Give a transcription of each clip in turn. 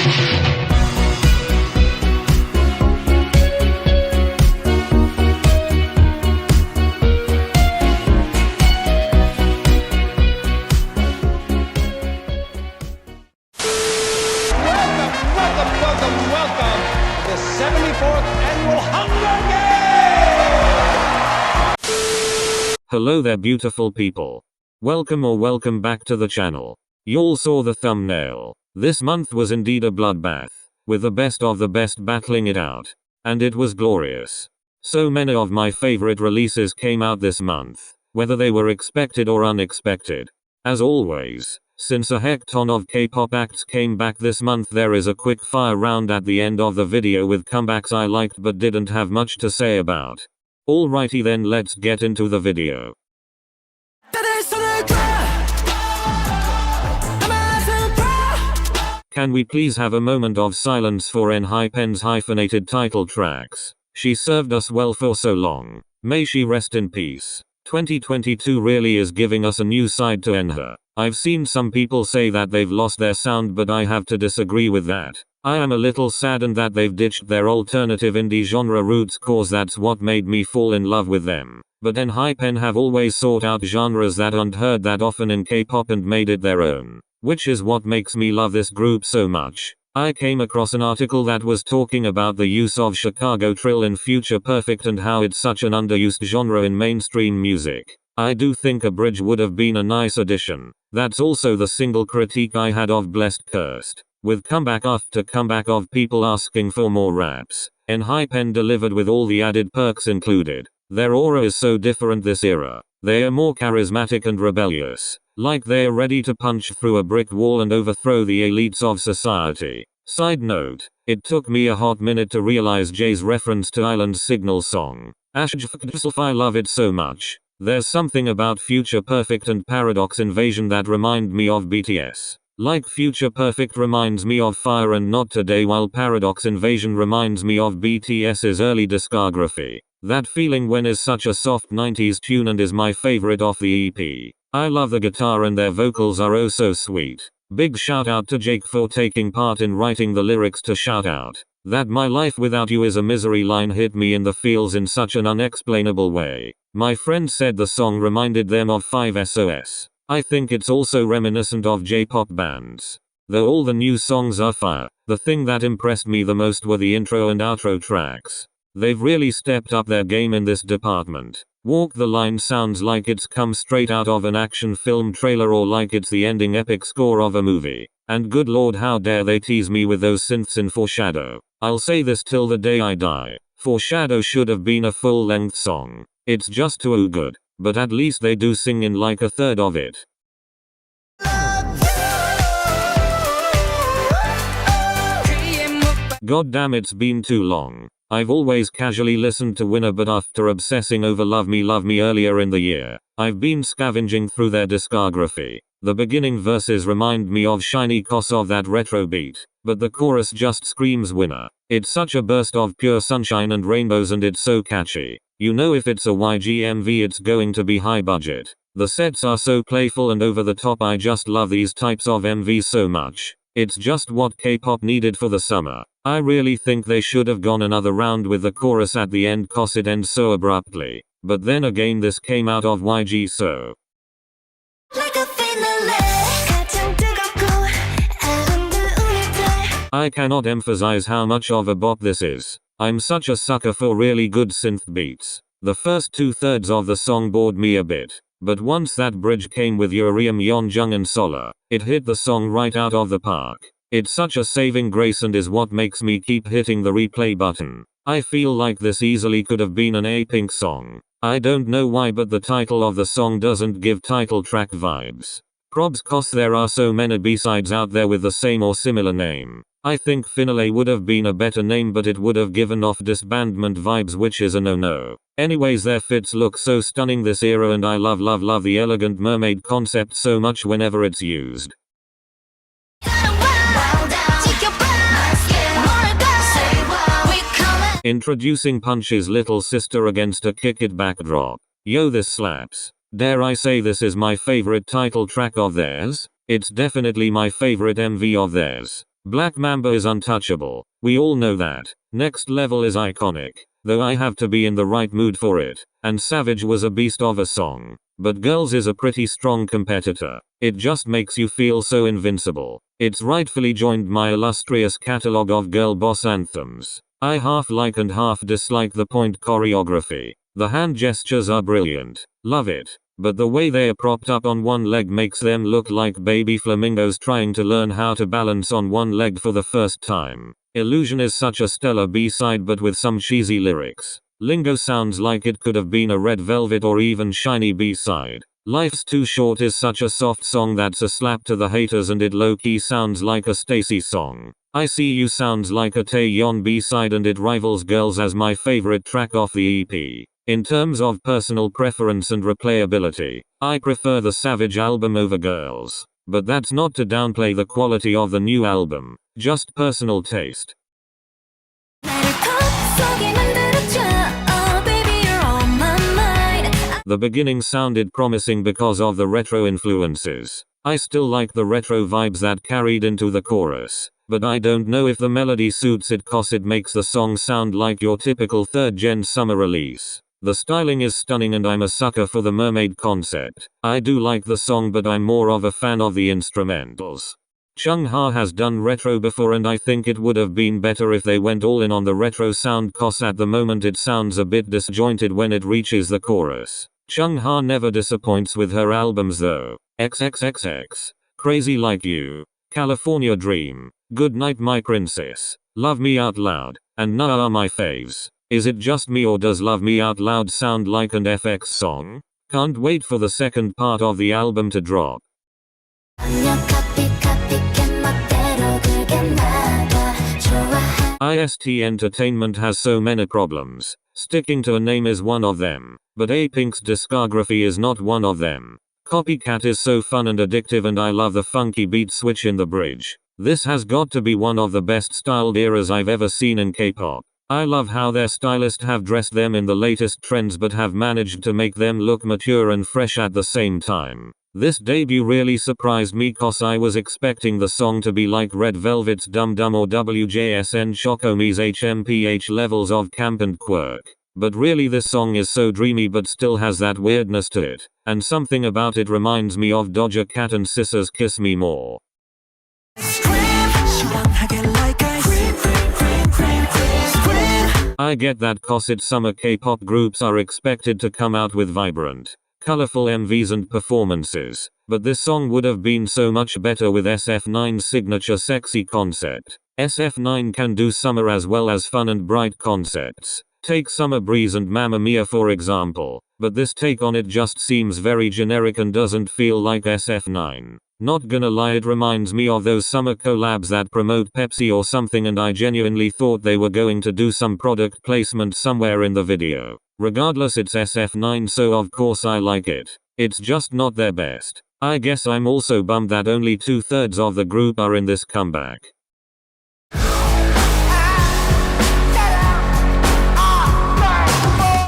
Welcome to the 74th Annual Hunger Games! Hello there beautiful people. Welcome back to the channel. Y'all saw the thumbnail. This month was indeed a bloodbath, with the best of the best battling it out. And it was glorious. So many of my favorite releases came out this month, whether they were expected or unexpected. As always, since a heck ton of K-pop acts came back this month, there is a quick fire round at the end of the video with comebacks I liked but didn't have much to say about. Alrighty then, let's get into the video. Can we please have a moment of silence for ENHYPEN's hyphenated title tracks? She served us well for so long. May she rest in peace. 2022 really is giving us a new side to ENHYPEN. I've seen some people say that they've lost their sound, but I have to disagree with that. I am a little saddened that they've ditched their alternative indie genre roots, cause that's what made me fall in love with them. But ENHYPEN have always sought out genres that aren't heard that often in K-pop and made it their own, which is what makes me love this group so much. I came across an article that was talking about the use of Chicago trill in Future Perfect and how it's such an underused genre in mainstream music. I do think a bridge would have been a nice addition. That's also the single critique I had of Blessed Cursed. With comeback after comeback of people asking for more raps, ENHYPEN delivered with all the added perks included. Their aura is so different this era. They are more charismatic and rebellious, like they're ready to punch through a brick wall and overthrow the elites of society. Side note, it took me a hot minute to realize Jay's reference to Island Signal song. I love it so much. There's something about Future Perfect and Paradox Invasion that remind me of BTS. Like Future Perfect reminds me of Fire and Not Today, while Paradox Invasion reminds me of BTS's early discography. That feeling when is such a soft 90s tune and is my favorite off the EP. I love the guitar and their vocals are oh so sweet. Big shout out to Jake for taking part in writing the lyrics to Shout Out. That my life without you is a misery line hit me in the feels in such an unexplainable way. My friend said the song reminded them of 5 SOS. I think it's also reminiscent of J-pop bands. Though all the new songs are fire, the thing that impressed me the most were the intro and outro tracks. They've really stepped up their game in this department. Walk the Line sounds like it's come straight out of an action film trailer or like it's the ending epic score of a movie. And good lord, how dare they tease me with those synths in Foreshadow. I'll say this till the day I die. Foreshadow should have been a full-length song. It's just too good. But at least they do sing in like a third of it. God damn, it's been too long. I've always casually listened to WINNER, but after obsessing over Love Me earlier in the year, I've been scavenging through their discography. The beginning verses remind me of Shiny Cos of that retro beat, but the chorus just screams WINNER. It's such a burst of pure sunshine and rainbows and it's so catchy. You know if it's a YG MV it's going to be high budget. The sets are so playful and over the top. I just love these types of MVs so much. It's just what K-pop needed for the summer. I really think they should have gone another round with the chorus at the end cause it ends so abruptly. But then again, this came out of YG, so I cannot emphasize how much of a bop this is. I'm such a sucker for really good synth beats. The first 2/3 of the song bored me a bit, but once that bridge came with Urium, Yeonjung and Solar, it hit the song right out of the park. It's such a saving grace and is what makes me keep hitting the replay button. I feel like this easily could have been an Apink song. I don't know why, but the title of the song doesn't give title track vibes. Probs cause there are so many B-sides out there with the same or similar name. I think Finale would have been a better name, but it would have given off disbandment vibes, which is a no-no. Anyways, their fits look so stunning this era and I love the elegant mermaid concept so much whenever it's used. Introducing Punch's little sister against a kick it backdrop. Yo, this slaps. Dare I say this is my favorite title track of theirs? It's definitely my favorite MV of theirs. Black Mamba is untouchable. We all know that. Next Level is iconic, though I have to be in the right mood for it. And Savage was a beast of a song. But Girls is a pretty strong competitor. It just makes you feel so invincible. It's rightfully joined my illustrious catalogue of girl boss anthems. I half like and half dislike the point choreography. The hand gestures are brilliant. Love it. But the way they are propped up on one leg makes them look like baby flamingos trying to learn how to balance on one leg for the first time. Illusion is such a stellar B-side but with some cheesy lyrics. Lingo sounds like it could have been a Red Velvet or even Shiny B-side. Life's Too Short is such a soft song that's a slap to the haters, and it low-key sounds like a STAYC song. I See You sounds like a Taeyeon B-side, and it rivals Girls as my favorite track off the EP. In terms of personal preference and replayability, I prefer the Savage album over Girls. But that's not to downplay the quality of the new album, just personal taste. The beginning sounded promising because of the retro influences. I still like the retro vibes that carried into the chorus, but I don't know if the melody suits it cause it makes the song sound like your typical third-gen summer release. The styling is stunning and I'm a sucker for the mermaid concept. I do like the song but I'm more of a fan of the instrumentals. CHUNG HA has done retro before and I think it would have been better if they went all in on the retro sound cause at the moment it sounds a bit disjointed when it reaches the chorus. CHUNG HA never disappoints with her albums though. XXXX, Crazy Like You, California Dream, Good Night My Princess, Love Me Out Loud, and Nuh-Uh are my faves. Is it just me or does Love Me Out Loud sound like an FX song? Can't wait for the second part of the album to drop. IST Entertainment has so many problems. Sticking to a name is one of them, but Apink's discography is not one of them. Copycat is so fun and addictive and I love the funky beat switch in the bridge. This has got to be one of the best styled eras I've ever seen in K-pop. I love how their stylists have dressed them in the latest trends but have managed to make them look mature and fresh at the same time. This debut really surprised me cause I was expecting the song to be like Red Velvet's Dum Dum or WJSN Shokomi's HMPH levels of camp and quirk. But really this song is so dreamy but still has that weirdness to it, and something about it reminds me of Doja Cat and SZA's Kiss Me More. I get that cause it's summer K-pop groups are expected to come out with vibrant, colorful MVs and performances, but this song would have been so much better with SF9's signature sexy concept. SF9 can do summer as well as fun and bright concepts. Take Summer Breeze and Mamma Mia for example, but this take on it just seems very generic and doesn't feel like SF9. Not gonna lie, it reminds me of those summer collabs that promote Pepsi or something and I genuinely thought they were going to do some product placement somewhere in the video. Regardless, it's SF9 so of course I like it. It's just not their best. I guess I'm also bummed that only 2/3 of the group are in this comeback.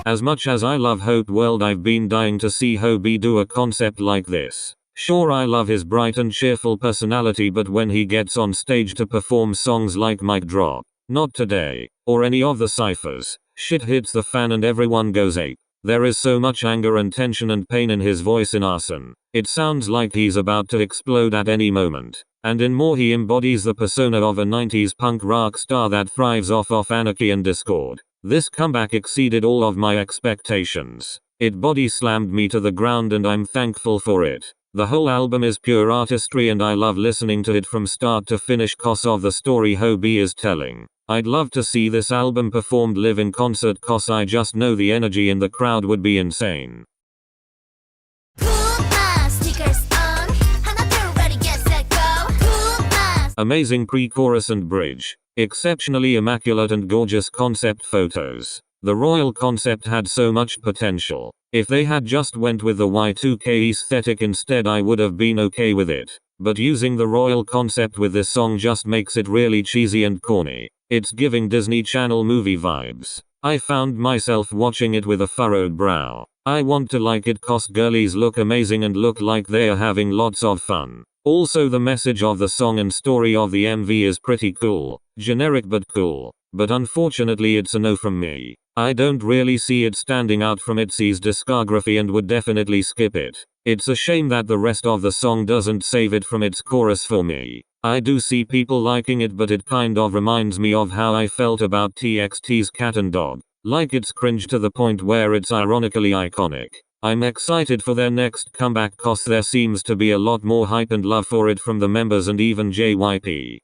As much as I love Hope World, I've been dying to see Hobie do a concept like this. Sure, I love his bright and cheerful personality, but when he gets on stage to perform songs like Mic Drop, Not Today, or any of the cyphers, shit hits the fan and everyone goes ape. There is so much anger and tension and pain in his voice in Arson. It sounds like he's about to explode at any moment. And in More he embodies the persona of a 90s punk rock star that thrives off anarchy and discord. This comeback exceeded all of my expectations. It body slammed me to the ground and I'm thankful for it. The whole album is pure artistry and I love listening to it from start to finish cause of the story Hobie is telling. I'd love to see this album performed live in concert cause I just know the energy in the crowd would be insane. Amazing pre-chorus and bridge. Exceptionally immaculate and gorgeous concept photos. The royal concept had so much potential. If they had just went with the Y2K aesthetic instead, I would have been okay with it. But using the royal concept with this song just makes it really cheesy and corny. It's giving Disney Channel movie vibes. I found myself watching it with a furrowed brow. I want to like it cause girlies look amazing and look like they are having lots of fun. Also the message of the song and story of the MV is pretty cool. Generic but cool. But unfortunately it's a no from me. I don't really see it standing out from ITZY's discography and would definitely skip it. It's a shame that the rest of the song doesn't save it from its chorus for me. I do see people liking it, but it kind of reminds me of how I felt about TXT's Cat and Dog. Like it's cringe to the point where it's ironically iconic. I'm excited for their next comeback cause there seems to be a lot more hype and love for it from the members and even JYP.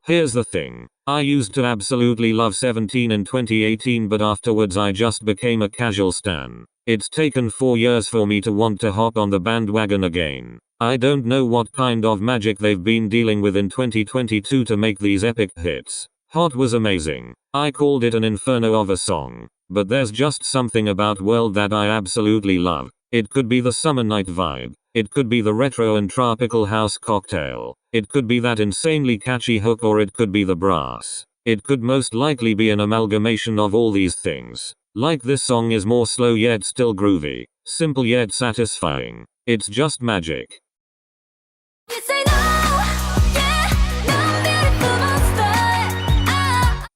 Here's the thing. I used to absolutely love 17 in 2018, but afterwards I just became a casual stan. It's taken 4 years for me to want to hop on the bandwagon again. I don't know what kind of magic they've been dealing with in 2022 to make these epic hits. Hot was amazing. I called it an inferno of a song. But there's just something about World that I absolutely love. It could be the summer night vibe. It could be the retro and tropical house cocktail. It could be that insanely catchy hook, or it could be the brass. It could most likely be an amalgamation of all these things. Like this song is more slow yet still groovy. Simple yet satisfying. It's just magic.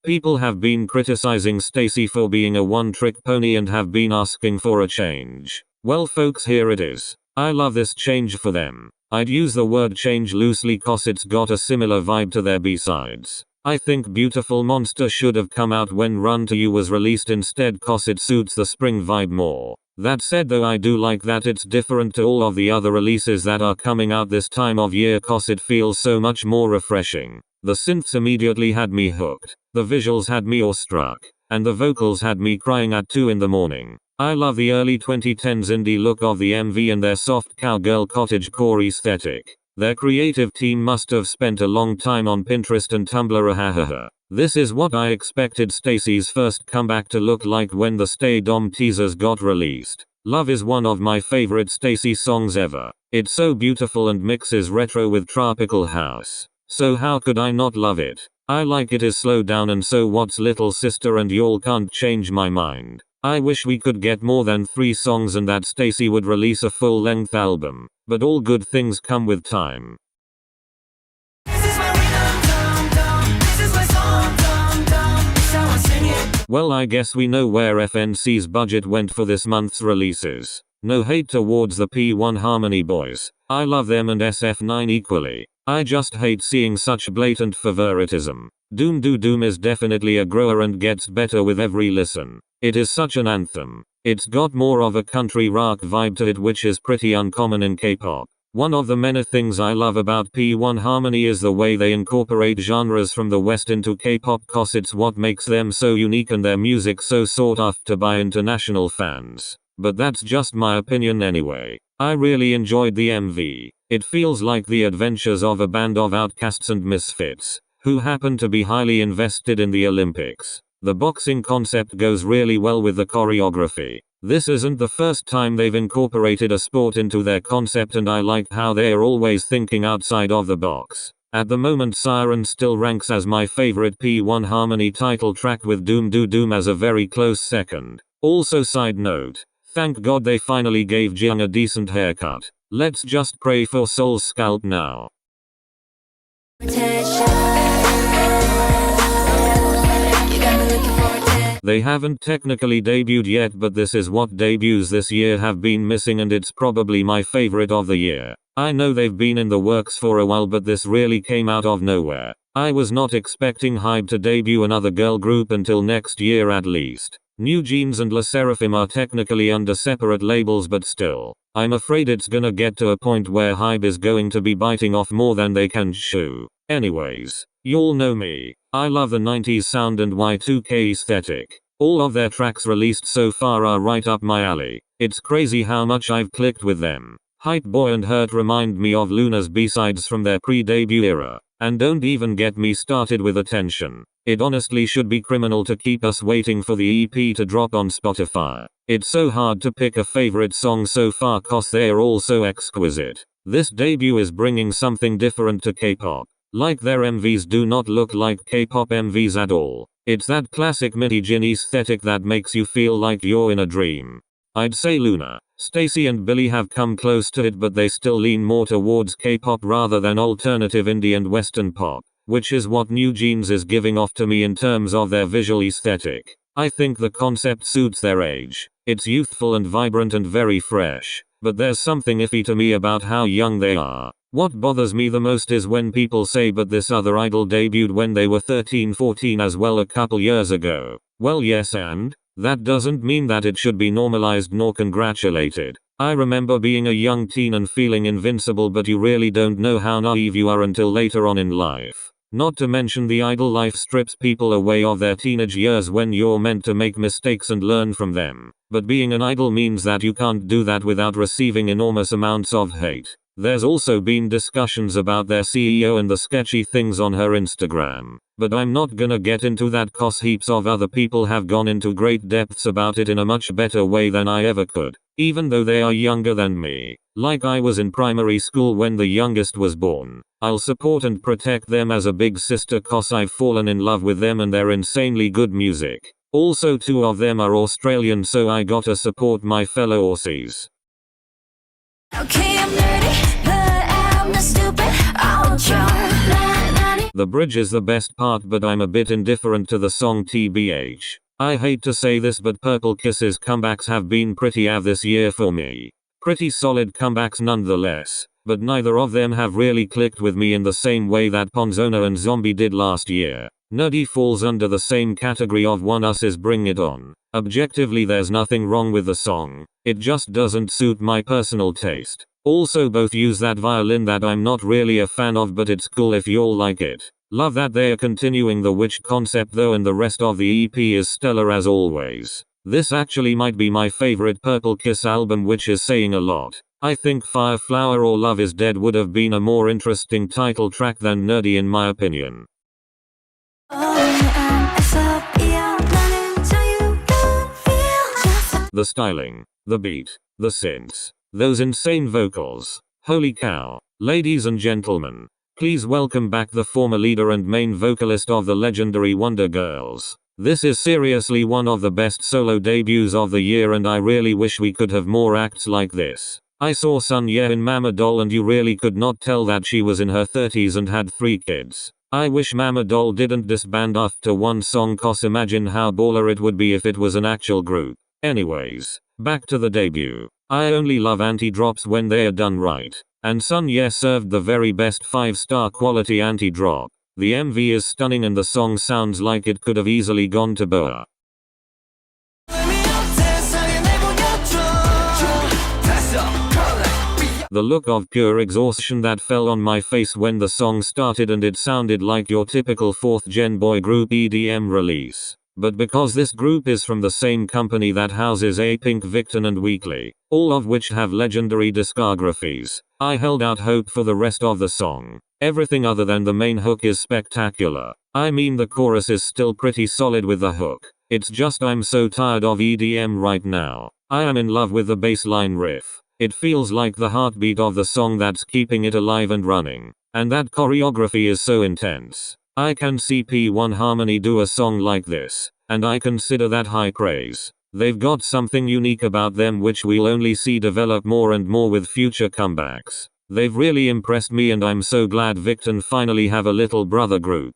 People have been criticizing STAYC for being a one-trick pony and have been asking for a change. Well folks, here it is. I love this change for them. I'd use the word change loosely cause it's got a similar vibe to their B-sides. I think Beautiful Monster should have come out when Run to You was released instead cause it suits the spring vibe more. That said though, I do like that it's different to all of the other releases that are coming out this time of year cause it feels so much more refreshing. The synths immediately had me hooked. The visuals had me awestruck. And the vocals had me crying at 2 in the morning. I love the early 2010s indie look of the MV and their soft cowgirl cottagecore aesthetic. Their creative team must have spent a long time on Pinterest and Tumblr. Ahahaha. This is what I expected STAYC's first comeback to look like when the Stay Dom teasers got released. Love is one of my favorite STAYC songs ever. It's so beautiful and mixes retro with tropical house. So how could I not love it? I like it is slowed down and so what's little sister and y'all can't change my mind. I wish we could get more than 3 songs and that STAYC would release a full-length album. But all good things come with time. Well, I guess we know where FNC's budget went for this month's releases. No hate towards the P1 Harmony boys. I love them and SF9 equally. I just hate seeing such blatant favoritism. Doom Doo Doom is definitely a grower and gets better with every listen. It is such an anthem. It's got more of a country rock vibe to it, which is pretty uncommon in K-pop. One of the many things I love about P1 Harmony is the way they incorporate genres from the West into K-pop cause it's what makes them so unique and their music so sought after by international fans. But that's just my opinion anyway. I really enjoyed the MV. It feels like the adventures of a band of outcasts and misfits, who happen to be highly invested in the Olympics. The boxing concept goes really well with the choreography. This isn't the first time they've incorporated a sport into their concept, and I like how they are always thinking outside of the box. At the moment, Siren still ranks as my favorite P1 Harmony title track, with Doom Doo Doom as a very close second. Also, side note, thank God they finally gave Jung a decent haircut. Let's just pray for Soul's scalp now. They haven't technically debuted yet, but this is what debuts this year have been missing, and it's probably my favorite of the year. I know they've been in the works for a while, but this really came out of nowhere. I was not expecting HYBE to debut another girl group until next year at least. NewJeans and LE SSERAFIM are technically under separate labels, but still. I'm afraid it's gonna get to a point where HYBE is going to be biting off more than they can chew. Anyways, y'all know me. I love the 90s sound and Y2K aesthetic. All of their tracks released so far are right up my alley. It's crazy how much I've clicked with them. Hype Boy and Hurt remind me of Luna's B-sides from their pre-debut era. And don't even get me started with Attention. It honestly should be criminal to keep us waiting for the EP to drop on Spotify. It's so hard to pick a favorite song so far cause they are all so exquisite. This debut is bringing something different to K-pop. Like their MVs do not look like K-pop MVs at all. It's that classic mini-jin aesthetic that makes you feel like you're in a dream. I'd say Luna, STAYC and Billy have come close to it, but they still lean more towards K-pop rather than alternative indie and western pop, which is what NewJeans is giving off to me in terms of their visual aesthetic. I think the concept suits their age. It's youthful and vibrant and very fresh, but there's something iffy to me about how young they are. What bothers me the most is when people say but this other idol debuted when they were 13-14 as well a couple years ago. Well yes, and that doesn't mean that it should be normalized nor congratulated. I remember being a young teen and feeling invincible, but you really don't know how naive you are until later on in life. Not to mention the idol life strips people away of their teenage years when you're meant to make mistakes and learn from them. But being an idol means that you can't do that without receiving enormous amounts of hate. There's also been discussions about their CEO and the sketchy things on her Instagram. But I'm not gonna get into that cause heaps of other people have gone into great depths about it in a much better way than I ever could. Even though they are younger than me. Like I was in primary school when the youngest was born. I'll support and protect them as a big sister cause I've fallen in love with them and their insanely good music. Also 2 of them are Australian, so I gotta support my fellow Aussies. Okay, I'm nerdy, but I'm not stupid. I want your The bridge is the best part, but I'm a bit indifferent to the song TBH. I hate to say this, but Purple Kiss's comebacks have been pretty this year for me. Pretty solid comebacks nonetheless, but neither of them have really clicked with me in the same way that Ponzona and Zombie did last year. Nerdy falls under the same category of ONEUS's Bring It On. Objectively, there's nothing wrong with the song. It just doesn't suit my personal taste. Also, both use that violin that I'm not really a fan of, but it's cool if y'all like it. Love that they are continuing the witch concept though, and the rest of the EP is stellar as always. This actually might be my favorite Purple Kiss album, which is saying a lot. I think FireFlower or Love Is Dead would have been a more interesting title track than Nerdy in my opinion. The styling, the beat, the synths, those insane vocals. Holy cow. Ladies and gentlemen, please welcome back the former leader and main vocalist of the legendary Wonder Girls. This is seriously one of the best solo debuts of the year, and I really wish we could have more acts like this. I saw SUNYE in Mama Doll and you really could not tell that she was in her 30s and had 3 kids. I wish Mama Doll didn't disband after one song, cause imagine how baller it would be if it was an actual group. Anyways, back to the debut. I only love anti-drops when they are done right. And SUNYE served the very best 5-star quality anti-drop. The MV is stunning and the song sounds like it could have easily gone to BLACKPINK. The look of pure exhaustion that fell on my face when the song started, and it sounded like your typical 4th gen boy group EDM release. But because this group is from the same company that houses Apink, Victon and Weekly, all of which have legendary discographies, I held out hope for the rest of the song. Everything other than the main hook is spectacular. I mean, the chorus is still pretty solid with the hook. It's just I'm so tired of EDM right now. I am in love with the bassline riff. It feels like the heartbeat of the song that's keeping it alive and running. And that choreography is so intense. I can see P1 Harmony do a song like this, and I consider that high praise. They've got something unique about them which we'll only see develop more and more with future comebacks. They've really impressed me, and I'm so glad Victon finally have a little brother group.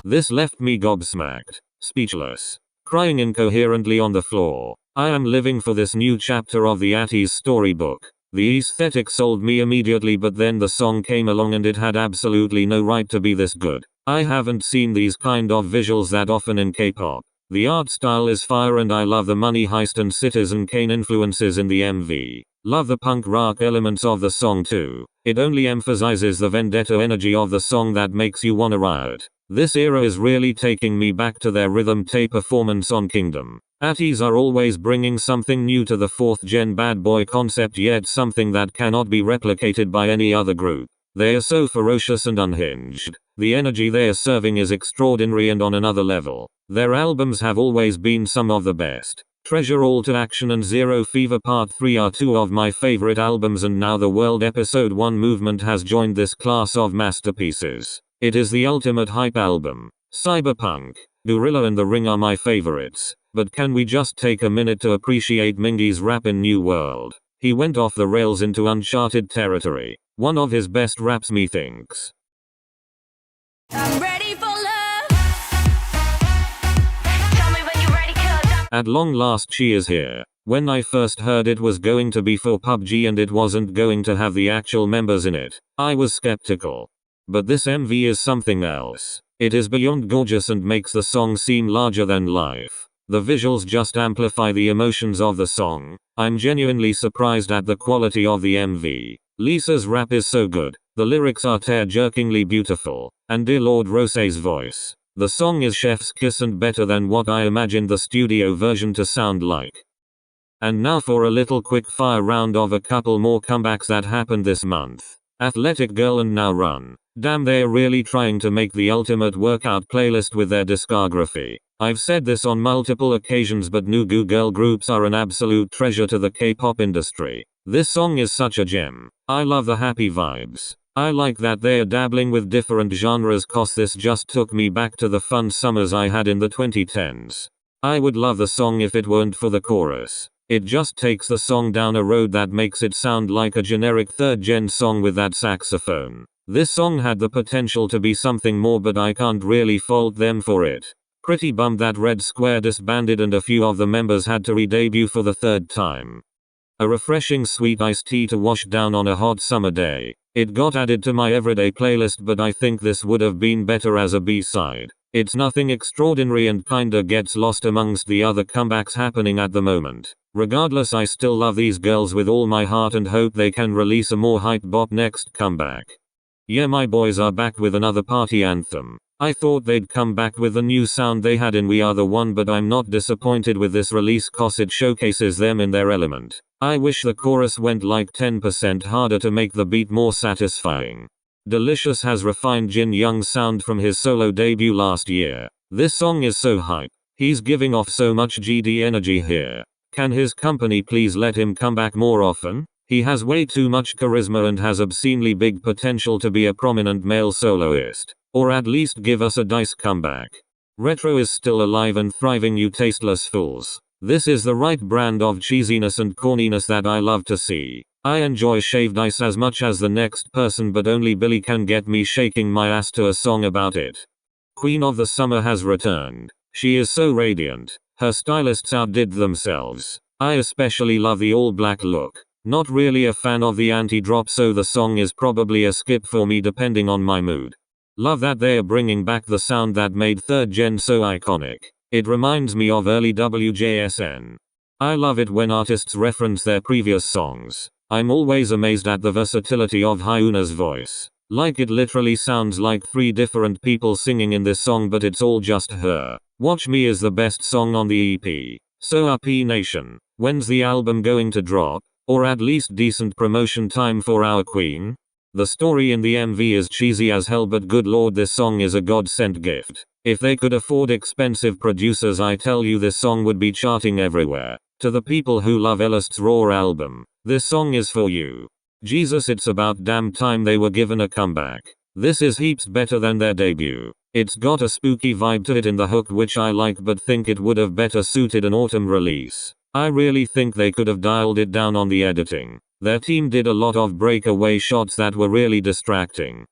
This left me gobsmacked, speechless, crying incoherently on the floor. I am living for this new chapter of the ATEEZ storybook. The aesthetic sold me immediately, but then the song came along and it had absolutely no right to be this good. I haven't seen these kind of visuals that often in K-pop. The art style is fire and I love the Money Heist and Citizen Kane influences in the MV. Love the punk rock elements of the song too. It only emphasizes the vendetta energy of the song that makes you wanna riot. This era is really taking me back to their rhythm tape performance on Kingdom. ATEEZ are always bringing something new to the 4th gen bad boy concept, yet something that cannot be replicated by any other group. They are so ferocious and unhinged. The energy they are serving is extraordinary and on another level. Their albums have always been some of the best. Treasure All to Action and Zero Fever Part 3 are two of my favorite albums, and now the World Episode 1 movement has joined this class of masterpieces. It is the ultimate hype album. Cyberpunk, Gorilla and The Ring are my favorites, but can we just take a minute to appreciate Mingy's rap in New World? He went off the rails into uncharted territory. One of his best raps, methinks. I'm ready for love. Tell me when you're ready, 'cause I'm At long last she is here. When I first heard it was going to be for PUBG and it wasn't going to have the actual members in it, I was skeptical. But this MV is something else. It is beyond gorgeous and makes the song seem larger than life. The visuals just amplify the emotions of the song. I'm genuinely surprised at the quality of the MV. Lisa's rap is so good. The lyrics are tear-jerkingly beautiful. And dear Lord Rose's voice. The song is chef's kiss and better than what I imagined the studio version to sound like. And now for a little quick fire round of a couple more comebacks that happened this month. Athletic Girl and Now Run. Damn, they're really trying to make the ultimate workout playlist with their discography. I've said this on multiple occasions, but new girl groups are an absolute treasure to the K-pop industry. This song is such a gem. I love the happy vibes. I like that they're dabbling with different genres, cause this just took me back to the fun summers I had in the 2010s. I would love the song if it weren't for the chorus. It just takes the song down a road that makes it sound like a generic third-gen song with that saxophone. This song had the potential to be something more, but I can't really fault them for it. Pretty bummed that Red Square disbanded and a few of the members had to re-debut for the third time. A refreshing sweet iced tea to wash down on a hot summer day. It got added to my everyday playlist, but I think this would have been better as a B-side. It's nothing extraordinary and kinda gets lost amongst the other comebacks happening at the moment. Regardless, I still love these girls with all my heart and hope they can release a more hype bop next comeback. Yeah, my boys are back with another party anthem. I thought they'd come back with the new sound they had in We Are The One, but I'm not disappointed with this release cause it showcases them in their element. I wish the chorus went like 10% harder to make the beat more satisfying. Delicious has refined Jin Young's sound from his solo debut last year. This song is so hype. He's giving off so much GD energy here. Can his company please let him come back more often? He has way too much charisma and has obscenely big potential to be a prominent male soloist. Or at least give us a DICE comeback. Retro is still alive and thriving, you tasteless fools. This is the right brand of cheesiness and corniness that I love to see. I enjoy shaved ice as much as the next person, but only Billy can get me shaking my ass to a song about it. Queen of the Summer has returned. She is so radiant. Her stylists outdid themselves. I especially love the all-black look. Not really a fan of the anti-drop, so the song is probably a skip for me depending on my mood. Love that they're bringing back the sound that made third gen so iconic. It reminds me of early WJSN. I love it when artists reference their previous songs. I'm always amazed at the versatility of HyunA's voice. Like, it literally sounds like 3 different people singing in this song, but it's all just her. Watch Me is the best song on the EP. So RP Nation, when's the album going to drop? Or at least decent promotion time for our queen? The story in the MV is cheesy as hell, but good lord, this song is a god-sent gift. If they could afford expensive producers, I tell you this song would be charting everywhere. To the people who love Elast's Raw album, this song is for you. Jesus, it's about damn time they were given a comeback. This is heaps better than their debut. It's got a spooky vibe to it in the hook, which I like, but think it would have better suited an autumn release. I really think they could have dialed it down on the editing. Their team did a lot of breakaway shots that were really distracting.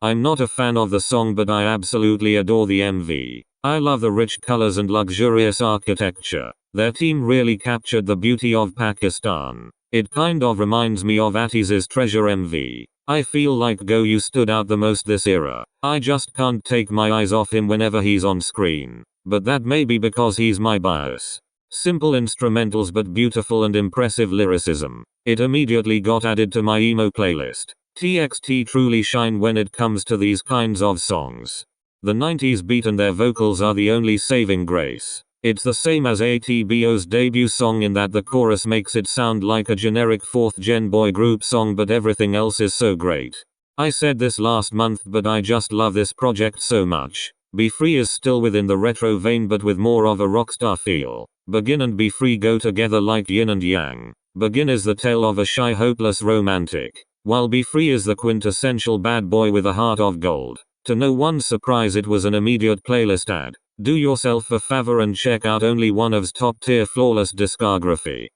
I'm not a fan of the song, but I absolutely adore the MV. I love the rich colors and luxurious architecture. Their team really captured the beauty of Pakistan. It kind of reminds me of ATEEZ's Treasure MV. I feel like You stood out the most this era. I just can't take my eyes off him whenever he's on screen. But that may be because he's my bias. Simple instrumentals but beautiful and impressive lyricism. It immediately got added to my emo playlist. TXT truly shine when it comes to these kinds of songs. The 90s beat and their vocals are the only saving grace. It's the same as ATBO's debut song in that the chorus makes it sound like a generic 4th gen boy group song, but everything else is so great. I said this last month, but I just love this project so much. Be Free is still within the retro vein, but with more of a rockstar feel. Begin and Be Free go together like yin and yang. Begin is the tale of a shy hopeless romantic, while Be Free is the quintessential bad boy with a heart of gold. To no one's surprise, it was an immediate playlist ad. Do yourself a favor and check out only one of's top tier flawless discography.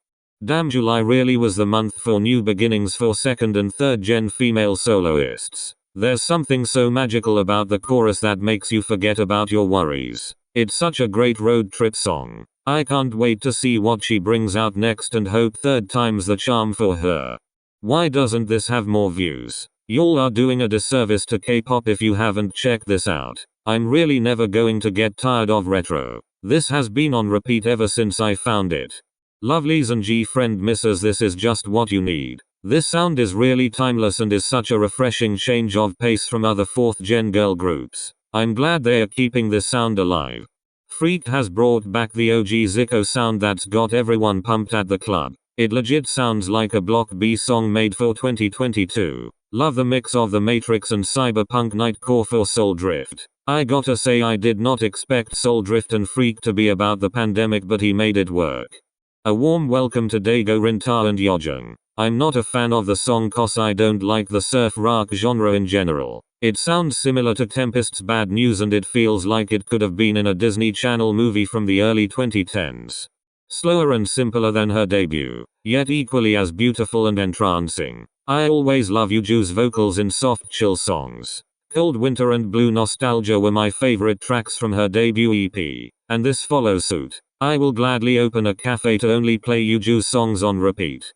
Damn, July really was the month for new beginnings for second and third gen female soloists. There's something so magical about the chorus that makes you forget about your worries. It's such a great road trip song. I can't wait to see what she brings out next and hope third time's the charm for her. Why doesn't this have more views? Y'all are doing a disservice to K-pop if you haven't checked this out. I'm really never going to get tired of retro. This has been on repeat ever since I found it. Lovelies and G-friend misses, this is just what you need. This sound is really timeless and is such a refreshing change of pace from other 4th gen girl groups. I'm glad they are keeping this sound alive. Freak has brought back the OG Zico sound that's got everyone pumped at the club. It legit sounds like a Block B song made for 2022. Love the mix of the Matrix and cyberpunk nightcore for Soul Drift. I gotta say, I did not expect Soul Drift and Freak to be about the pandemic, but he made it work. A warm welcome to Daego Rinta and Yojung. I'm not a fan of the song cause I don't like the surf rock genre in general. It sounds similar to Tempest's Bad News and it feels like it could have been in a Disney Channel movie from the early 2010s. Slower and simpler than her debut, yet equally as beautiful and entrancing. I always love Yuju's vocals in soft chill songs. Cold Winter and Blue Nostalgia were my favorite tracks from her debut EP, and this follows suit. I will gladly open a cafe to only play Yuju's songs on repeat.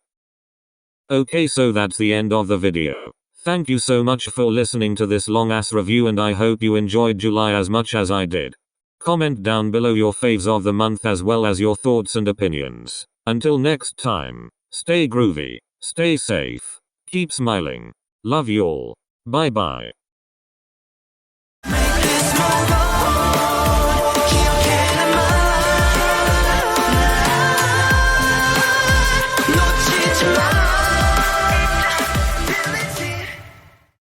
Okay, so that's the end of the video. Thank you so much for listening to this long ass review and I hope you enjoyed July as much as I did. Comment down below your faves of the month as well as your thoughts and opinions. Until next time, stay groovy, stay safe, keep smiling. Love you all. Bye bye. Make this move on.